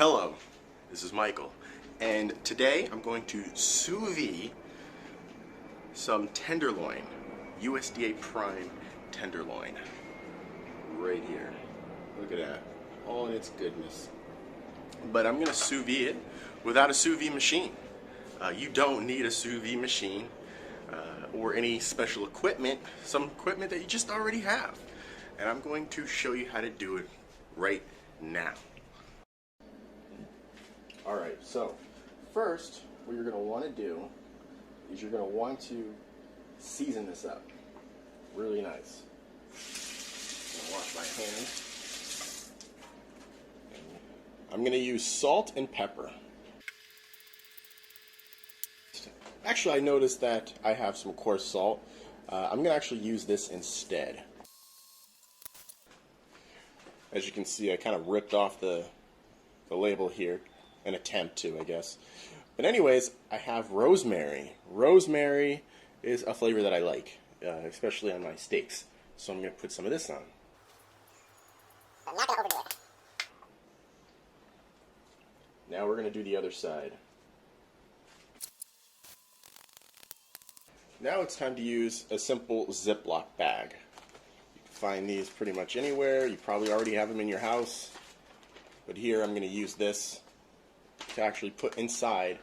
Hello, this is Michael, and today I'm going to sous vide some tenderloin, USDA Prime tenderloin, right here. Look at that, all in its goodness. But I'm going to sous vide it without a sous vide machine. You don't need a sous vide machine or any special equipment, some equipment that you just already have. And I'm going to show you how to do it right now. Alright, so first what you're going to want to do is you're going to want to season this up really nice. I'm going to wash my hands. I'm going to use salt and pepper. Actually, I noticed that I have some coarse salt. I'm going to actually use this instead. As you can see, I kind of ripped off the label here. An attempt to, I guess. But anyways, I have rosemary. Rosemary is a flavor that I like, especially on my steaks. So I'm going to put some of this on. I'm not going to overdo it. Now we're going to do the other side. Now it's time to use a simple Ziploc bag. You can find these pretty much anywhere. You probably already have them in your house. But here I'm going to use this to actually put inside,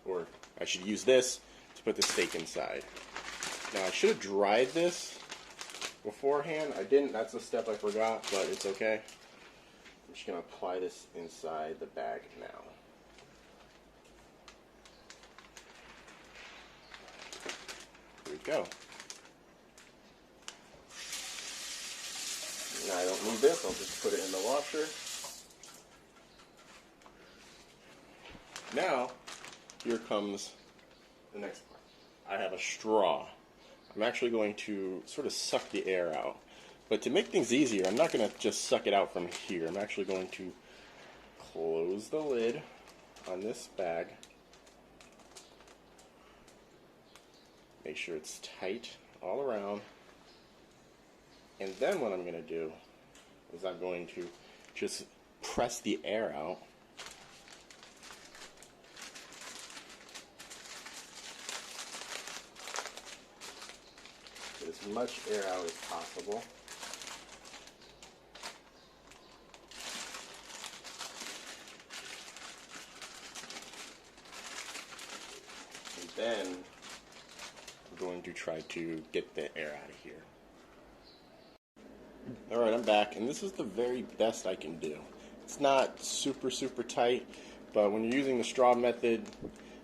or I should use this to put the steak inside. Now I should have dried this beforehand. I didn't. That's a step I forgot, but it's okay. I'm just going to apply this inside the bag now. Here we go. Now I don't need this. I'll just put it in the washer. Now, here comes the next part. I have a straw. I'm actually going to sort of suck the air out. But to make things easier, I'm not going to just suck it out from here. I'm actually going to close the lid on this bag. Make sure it's tight all around. And then what I'm going to do is I'm going to just press the air out. Get as much air out as possible. And then I'm going to try to get the air out of here. Alright, I'm back, and this is the very best I can do. It's not super tight, but when you're using the straw method,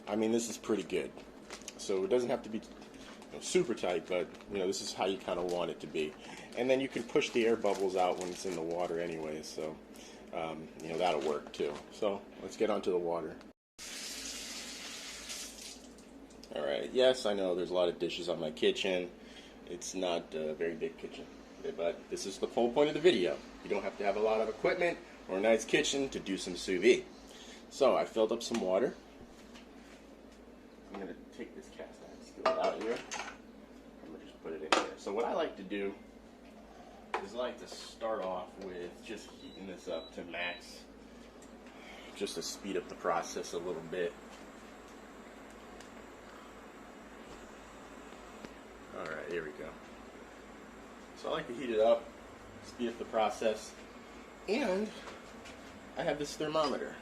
I mean, this is pretty good. So it doesn't have to be super tight, but this is how you kind of want it to be. And then you can push the air bubbles out when it's in the water anyway, so that'll work too. So let's get onto the water. Alright, yes, I know there's a lot of dishes on my kitchen. It's not a very big kitchen, but this is the whole point of the video. You don't have to have a lot of equipment or a nice kitchen to do some sous vide. So I filled up some water. I'm going to take this cast iron skillet out here. I'm going to just put it in here. So what I like to do is I like to start off with just heating this up to max, just to speed up the process a little bit. Alright, here we go. So I like to heat it up, speed up the process, and I have this thermometer,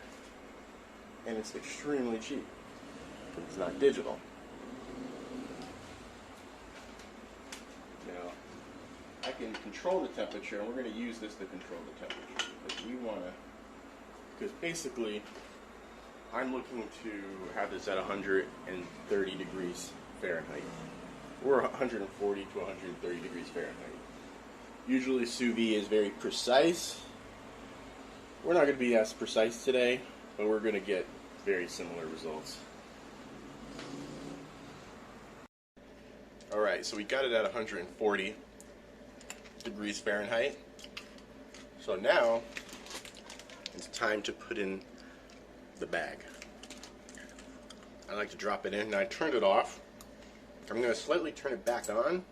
and it's extremely cheap. It's not digital. Now, I can control the temperature, and we're going to use this to control the temperature, because we want to, because basically, I'm looking to have this at 130 degrees Fahrenheit, or 140 to 130 degrees Fahrenheit. Usually sous vide is very precise. We're not going to be as precise today, but we're going to get very similar results. Alright, so we got it at 140 degrees Fahrenheit. So now it's time to put in the bag. I like to drop it in, and I turned it off. I'm going to slightly turn it back on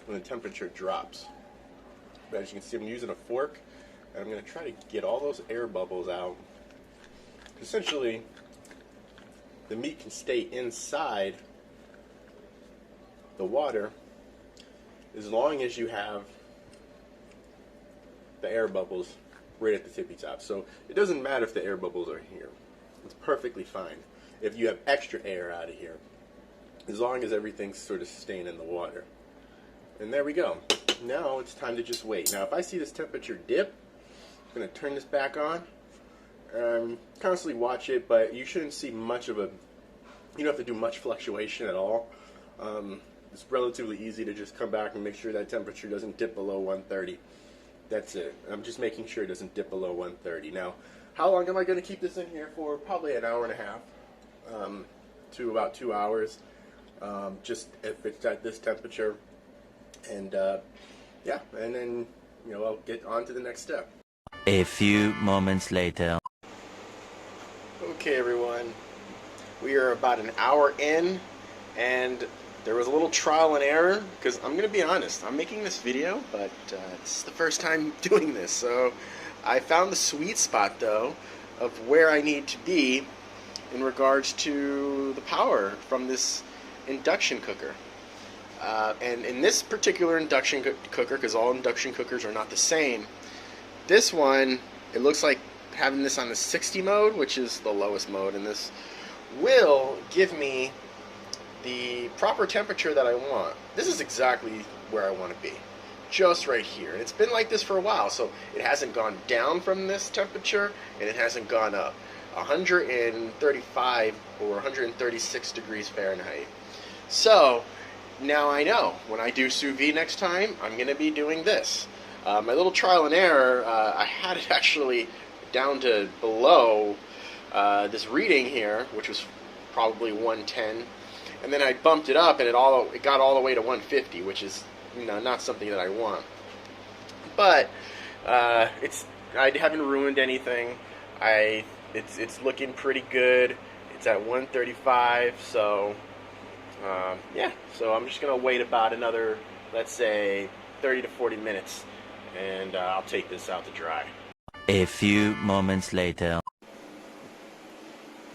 when the temperature drops. But as you can see, I'm using a fork and I'm going to try to get all those air bubbles out. Essentially, the meat can stay inside the water as long as you have the air bubbles right at the tippy top. So it doesn't matter if the air bubbles are here. It's perfectly fine if you have extra air out of here, as long as everything's sort of staying in the water. And there we go. Now it's time to just wait. Now if I see this temperature dip, I'm going to turn this back on. Constantly watch it, but you shouldn't see much of a, you don't have to do much fluctuation at all. It's relatively easy to just come back and make sure that temperature doesn't dip below 130. That's it. I'm just making sure it doesn't dip below 130. Now, how long am I going to keep this in here for? Probably an hour and a half to about 2 hours. Just if it's at this temperature. And yeah, and then, you know, I'll get on to the next step. A few moments later. Okay, everyone. We are about an hour in, and there was a little trial and error, because I'm going to be honest, I'm making this video, but this is the first time doing this, so I found the sweet spot, though, of where I need to be in regards to the power from this induction cooker. And in this particular induction cooker, because all induction cookers are not the same, this one, it looks like having this on the 60 mode, which is the lowest mode, and this will give me the proper temperature that I want. This is exactly where I want to be, just right here. And it's been like this for a while, so it hasn't gone down from this temperature, and it hasn't gone up. 135 or 136 degrees Fahrenheit. So now I know when I do sous vide next time, I'm going to be doing this. My little trial and error, I had it actually down to below this reading here, which was probably 110, and then I bumped it up, and it got all the way to 150, which is, you know, not something that I want. But I haven't ruined anything. It's looking pretty good. It's at 135, so yeah. So I'm just gonna wait about another, let's say, 30 to 40 minutes, and I'll take this out to dry. A few moments later.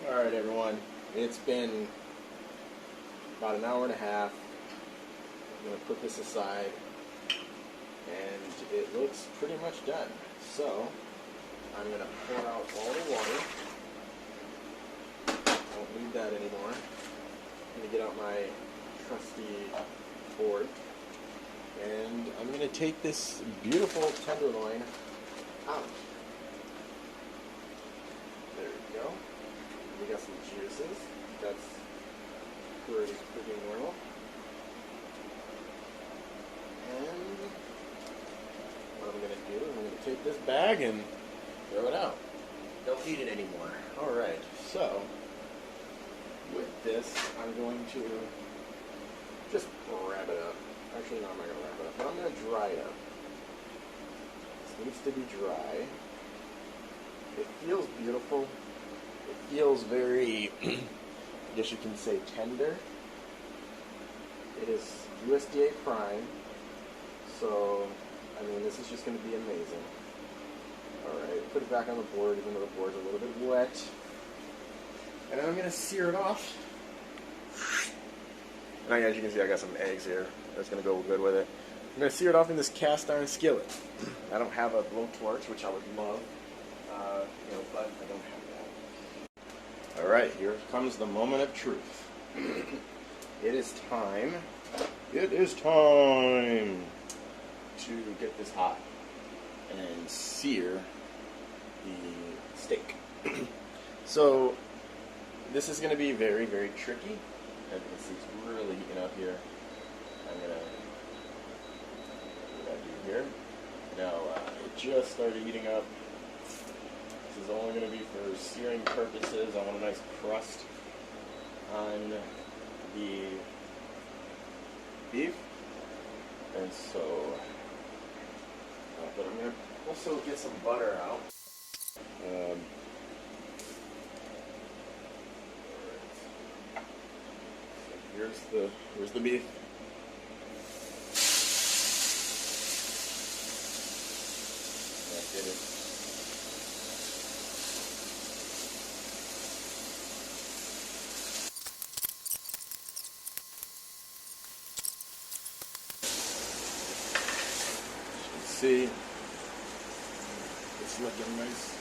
Alright, everyone, it's been about an hour and a half. I'm going to put this aside, and it looks pretty much done. So, I'm going to pour out all the water. Don't need that anymore. I'm going to get out my trusty board, and I'm going to take this beautiful tenderloin out. There we go. We got some juices. That's pretty normal. And what I'm going to do is I'm going to take this bag and throw it out. Don't need it anymore. Alright, so with this, I'm going to just wrap it up. Actually, no, I'm not going to wrap it up, but I'm going to dry it up. This needs to be dry. It feels beautiful. It feels very, I guess you can say, tender. It is USDA prime, so, I mean, this is just going to be amazing. Alright, put it back on the board, even though the board's a little bit wet. And then I'm going to sear it off. And as you can see, I got some eggs here. That's going to go good with it. I'm going to sear it off in this cast iron skillet. I don't have a blowtorch, which I would love, you know, but I don't have that. Alright, here comes the moment of truth. It is time to get this hot and sear the steak. So, this is going to be very, very tricky. As you can see, it's really heating up here. I'm going to do what I do here. Now, it just started heating up. This is only going to be for searing purposes. I want a nice crust on the beef. And so, but I'm going to also get some butter out. So here's the beef. It is see, it's looking nice.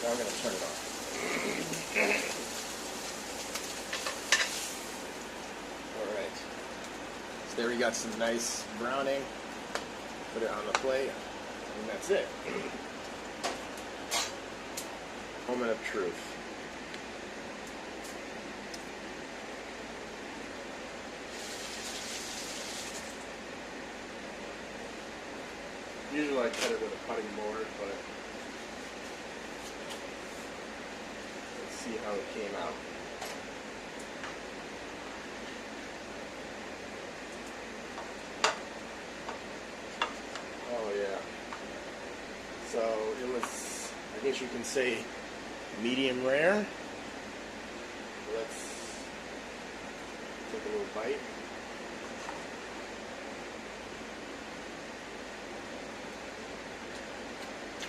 Now I'm going to turn it on. Alright. So there we got some nice browning. Put it on the plate, and that's it. Moment of truth. Usually I cut it with a cutting board, but let's see how it came out. Oh yeah. So it was, I guess you can say, medium rare. Let's take a little bite.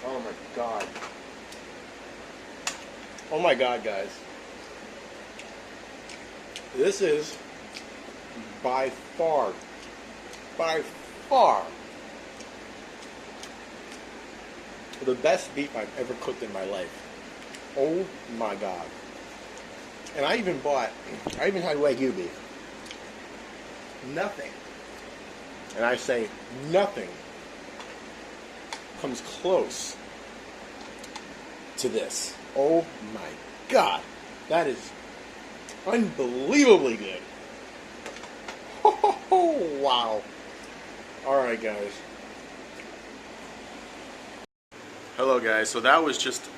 Oh my god. Oh my god, guys. This is by far the best beef I've ever cooked in my life. Oh my god. And I even had Wagyu beef. Nothing. And I say nothing comes close to this. Oh my god. That is unbelievably good. Oh, wow. Alright, guys. Hello, guys. So that was just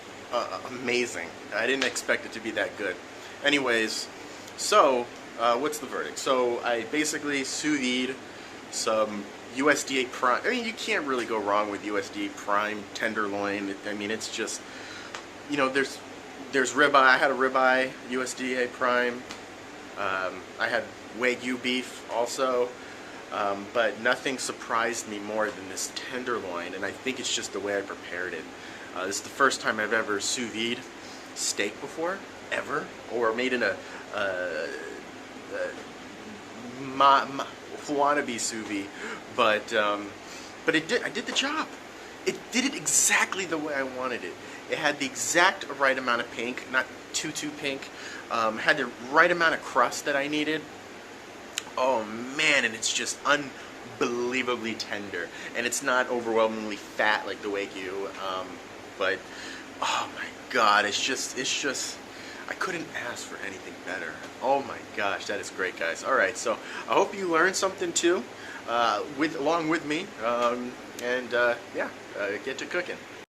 amazing. I didn't expect it to be that good. Anyways, so what's the verdict? So I basically sous vide some USDA prime. I mean, you can't really go wrong with USDA prime tenderloin. I mean, it's just, you know, there's ribeye. I had a ribeye USDA prime. I had Wagyu beef also, but nothing surprised me more than this tenderloin, and I think it's just the way I prepared it. This is the first time I've ever sous vide steak before, ever, or made in a wannabe sous vide, but I did the job. It did it exactly the way I wanted it. It had the exact right amount of pink, not too pink. Had the right amount of crust that I needed. Oh man, and it's just unbelievably tender, and it's not overwhelmingly fat like the Wagyu. But oh my god, it's just I couldn't ask for anything better. Oh my gosh, that is great, guys. All right, so I hope you learned something too, along with me, and yeah, get to cooking.